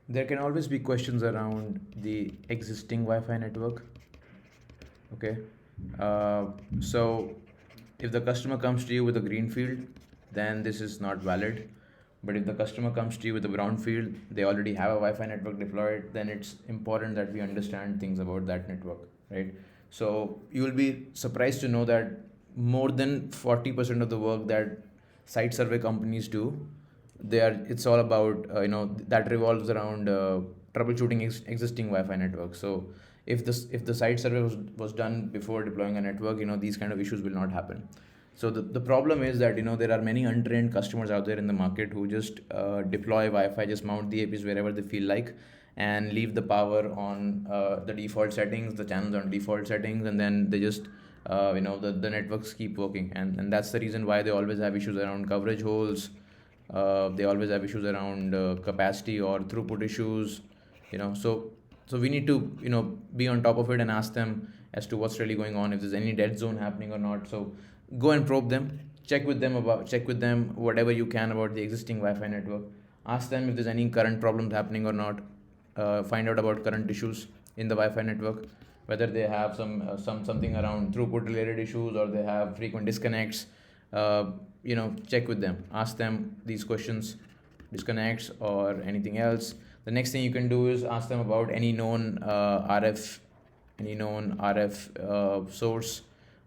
There can always be questions around the existing Wi-Fi network. Okay, uh, so if the customer comes to you with a green field, then this is not valid. But if the customer comes to you with a brown field, they already have a Wi-Fi network deployed, then it's important that we understand things about that network, right? So you will be surprised to know that more than 40% of the work that site survey companies do, it's all about that revolves around troubleshooting existing Wi-Fi networks. So if the site survey was done before deploying a network, these kind of issues will not happen. So the problem is that there are many untrained customers out there in the market who just deploy Wi-Fi, just mount the APs wherever they feel like, and leave the power on the default settings, the channels on default settings, and then they just the networks keep working, and that's the reason why they always have issues around coverage holes. They always have issues around capacity or throughput issues. So we need to be on top of it and ask them as to what's really going on, if there's any dead zone happening or not. So go and probe them, check with them whatever you can about the existing Wi-Fi network. Ask them if there's any current problems happening or not. Find out about current issues in the Wi-Fi network, whether they have something around throughput related issues or they have frequent disconnects. Check with them, ask them these questions, disconnects or anything else. The next thing you can do is ask them about any known RF source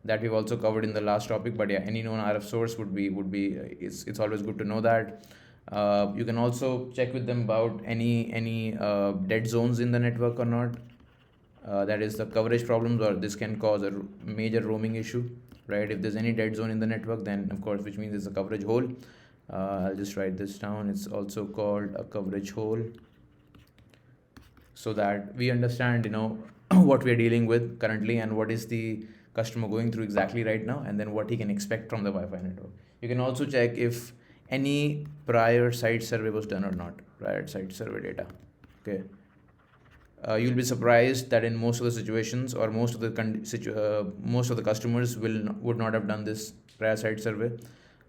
that we've also covered in the last topic. But yeah, any known RF source would be it's always good to know that. You can also check with them about any dead zones in the network or not. That is the coverage problems, or this can cause a major roaming issue, right? If there's any dead zone in the network, then of course, which means it's a coverage hole. I'll just write this down. It's also called a coverage hole, so that we understand what we are dealing with currently and what is the customer going through exactly right now, and then what he can expect from the Wi-Fi network. You can also check if any prior site survey was done or not, prior site survey data. Okay. You'll be surprised that in most of the situations, or most of the customers would not have done this prior site survey.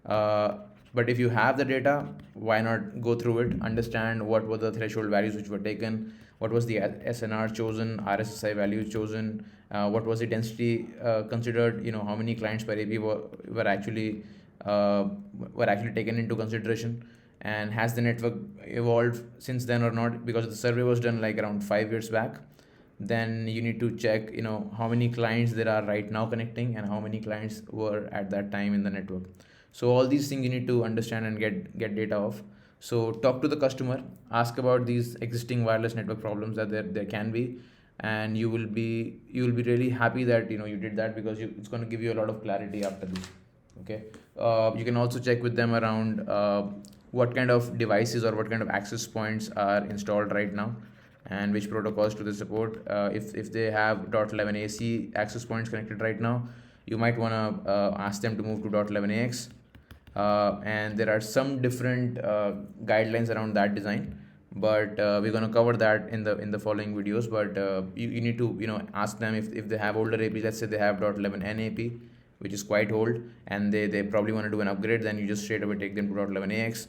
But if you have the data, why not go through it, understand what were the threshold values which were taken, what was the SNR chosen, RSSI value chosen, what was the density considered, how many clients per AP were actually taken into consideration, and has the network evolved since then or not, because the survey was done like around 5 years back. Then you need to check how many clients there are right now connecting and how many clients were at that time in the network. So all these things you need to understand and get data of. So talk to the customer, ask about these existing wireless network problems that there can be, and you will be really happy that you did that, because it's going to give you a lot of clarity after this. Okay. You can also check with them around what kind of devices or what kind of access points are installed right now, and which protocols do they support. If they have .11 AC access points connected right now, you might want to ask them to move to .11 AX. And there are some different guidelines around that design, but we're going to cover that in the following videos. But you need to ask them if they have older AP. Let's say they have .11N AP, which is quite old, and they probably want to do an upgrade. Then you just straight away take them to .11 AX.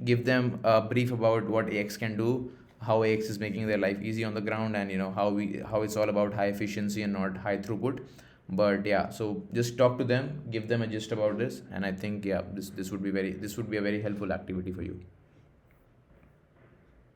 Give them a brief about what AX can do, how AX is making their life easy on the ground, and how it's all about high efficiency and not high throughput. But yeah, so just talk to them, give them a gist about this, and I think, yeah, this would be a very helpful activity for you.